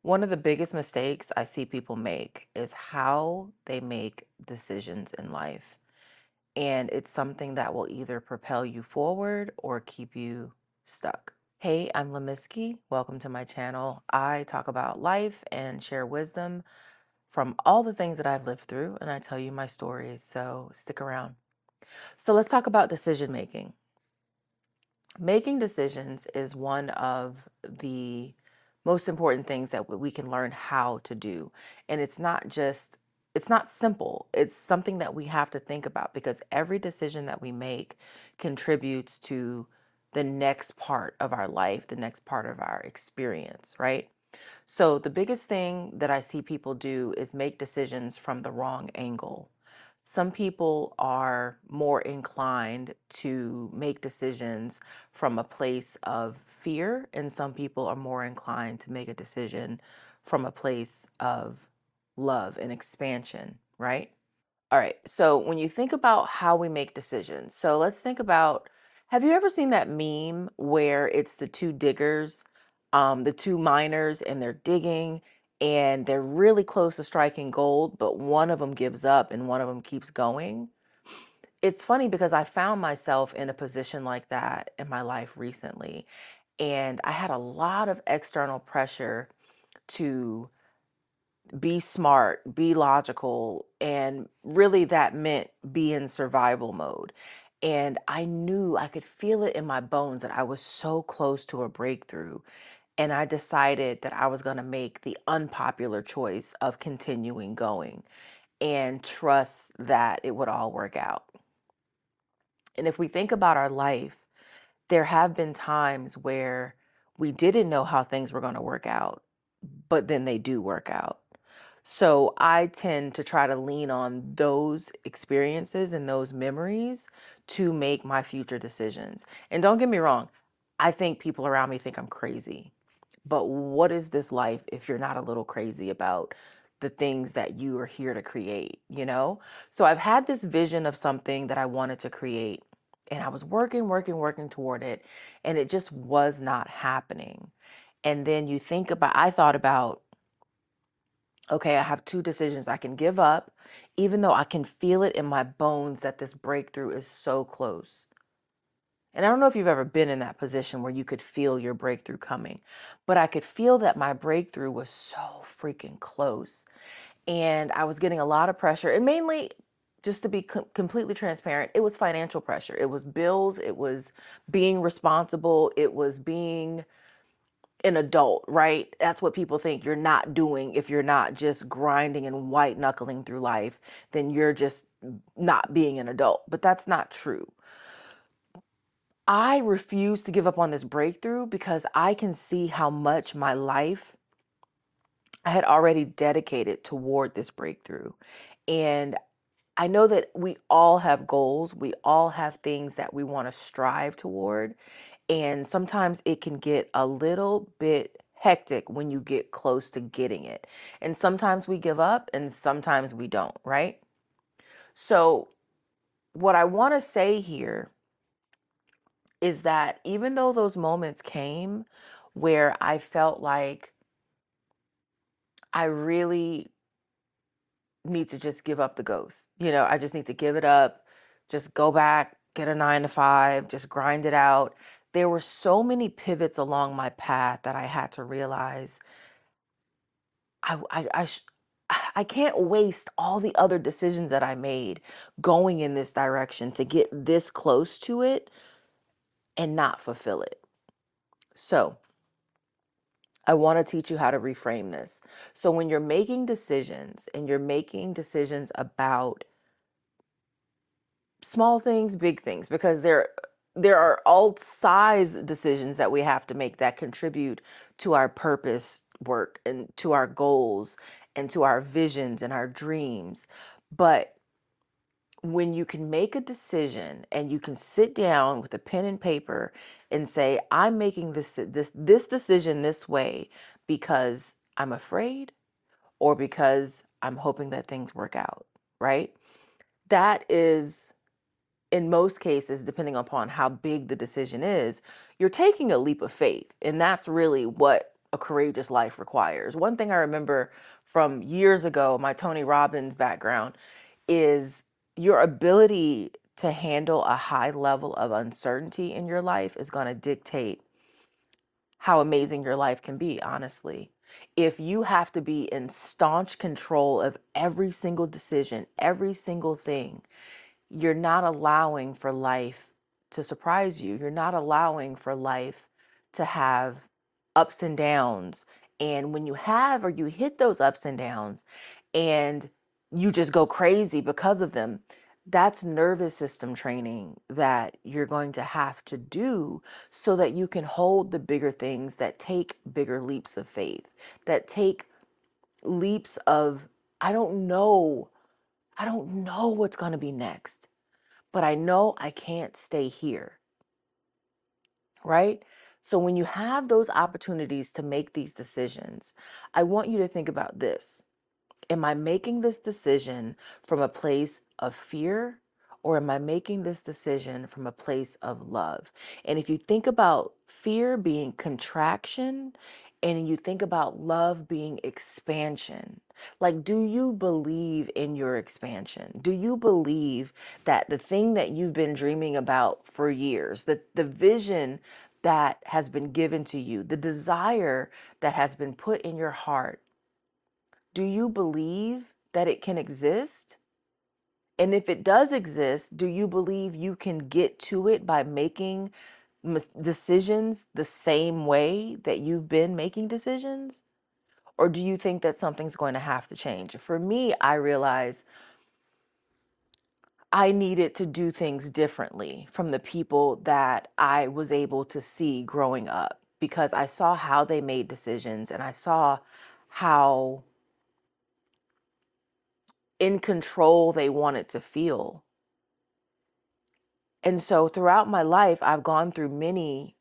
One of the biggest mistakes I see people make is how they make decisions in life. And it's something that will either propel you forward or keep you stuck. Hey, I'm Lamiski. Welcome to my channel. I talk about life and share wisdom from all the things that I've lived through, and I tell you my stories. So stick around. So let's talk about decision making. Making decisions is one of the most important things that we can learn how to do. And it's not simple. It's something that we have to think about because every decision that we make contributes to the next part of our life, the next part of our experience, right? So the biggest thing that I see people do is make decisions from the wrong angle. Some people are more inclined to make decisions from a place of fear, and some people are more inclined to make a decision from a place of love and expansion, right? All right. So when you think about how we make decisions, so let's think about, have you ever seen that meme where it's the two diggers, the two miners, and they're digging and they're really close to striking gold, but one of them gives up and one of them keeps going? It's funny because I found myself in a position like that in my life recently, and I had a lot of external pressure to be smart, be logical, and really that meant be in survival mode. And I knew I could feel it in my bones that I was so close to a breakthrough. And I decided that I was going to make the unpopular choice of continuing going and trust that it would all work out. And if we think about our life, there have been times where we didn't know how things were going to work out, but then they do work out. So I tend to try to lean on those experiences and those memories to make my future decisions. And don't get me wrong, I think people around me think I'm crazy. But what is this life if you're not a little crazy about the things that you are here to create, you know? So I've had this vision of something that I wanted to create, and I was working toward it, and it just was not happening. And then I thought about, okay, I have two decisions. I can give up, even though I can feel it in my bones that this breakthrough is so close. And I don't know if you've ever been in that position where you could feel your breakthrough coming, but I could feel that my breakthrough was so freaking close. And I was getting a lot of pressure, and mainly, just to be completely transparent, it was financial pressure. It was bills, it was being responsible, it was being an adult, right? That's what people think you're not doing. If you're not just grinding and white knuckling through life, then you're just not being an adult. But that's not true. I refuse to give up on this breakthrough because I can see how much my life I had already dedicated toward this breakthrough. And I know that we all have goals, we all have things that we want to strive toward. And sometimes it can get a little bit hectic when you get close to getting it. And sometimes we give up and sometimes we don't, right? So, what I want to say here is that even though those moments came where I felt like I really need to just give up the ghost, I just need to give it up, just go back, get a 9 to 5, just grind it out. There were so many pivots along my path that I had to realize I I I sh- I can't waste all the other decisions that I made going in this direction to get this close to it and not fulfill it. So, I want to teach you how to reframe this. So, when you're making decisions and you're making decisions about small things, big things, because there are all size decisions that we have to make that contribute to our purpose work and to our goals and to our visions and our dreams. But when you can make a decision and you can sit down with a pen and paper and say, I'm making this decision this way because I'm afraid or because I'm hoping that things work out, right? That is, in most cases, depending upon how big the decision is, you're taking a leap of faith. And that's really what a courageous life requires. One thing I remember from years ago, my Tony Robbins background, is your ability to handle a high level of uncertainty in your life is going to dictate how amazing your life can be, honestly. If you have to be in staunch control of every single decision, every single thing, you're not allowing for life to surprise you. You're not allowing for life to have ups and downs. And when you have or you hit those ups and downs and you just go crazy because of them, that's nervous system training that you're going to have to do so that you can hold the bigger things that take bigger leaps of faith, that take leaps of, I don't know. I don't know what's going to be next, but I know I can't stay here, right? So when you have those opportunities to make these decisions, I want you to think about this. Am I making this decision from a place of fear, or am I making this decision from a place of love? And if you think about fear being contraction and you think about love being expansion, like, do you believe in your expansion? Do you believe that the thing that you've been dreaming about for years, that the vision that has been given to you, the desire that has been put in your heart, do you believe that it can exist? And if it does exist, do you believe you can get to it by making decisions the same way that you've been making decisions? Or do you think that something's going to have to change? For me, I realize I needed to do things differently from the people that I was able to see growing up, because I saw how they made decisions and I saw how in control they wanted to feel. And so throughout my life, I've gone through many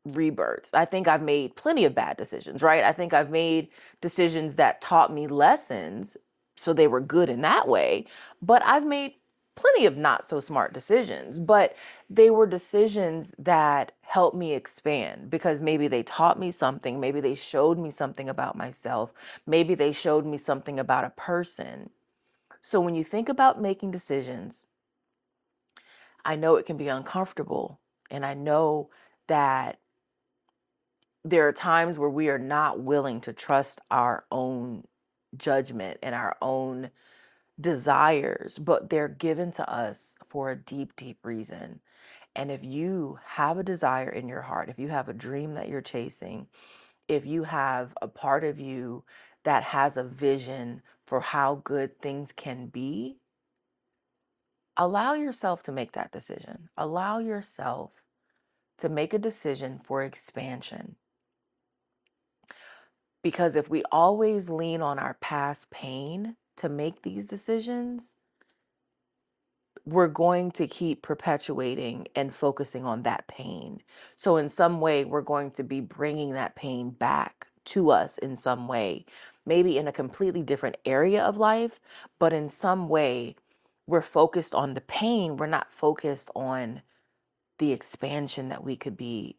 rebirths. I think I've made plenty of bad decisions, right? I think I've made decisions that taught me lessons, so they were good in that way. But I've made plenty of not so smart decisions, but they were decisions that helped me expand because maybe they taught me something, maybe they showed me something about myself, maybe they showed me something about a person. So when you think about making decisions, I know it can be uncomfortable. And I know that there are times where we are not willing to trust our own judgment and our own desires, but they're given to us for a deep, deep reason. And if you have a desire in your heart, if you have a dream that you're chasing, if you have a part of you that has a vision for how good things can be, allow yourself to make that decision. Allow yourself to make a decision for expansion. Because if we always lean on our past pain to make these decisions, we're going to keep perpetuating and focusing on that pain. So, in some way, we're going to be bringing that pain back to us in some way, maybe in a completely different area of life, but in some way, we're focused on the pain. We're not focused on the expansion that we could be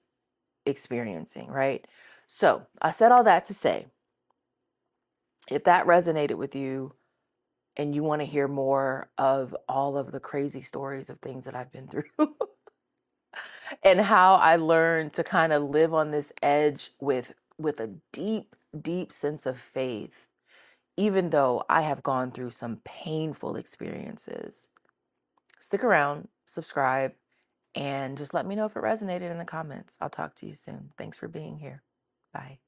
experiencing, right? So, I said all that to say, if that resonated with you and you want to hear more of all of the crazy stories of things that I've been through and how I learned to kind of live on this edge with a deep, deep sense of faith, even though I have gone through some painful experiences. Stick around, subscribe, and just let me know if it resonated in the comments. I'll talk to you soon. Thanks for being here. Bye.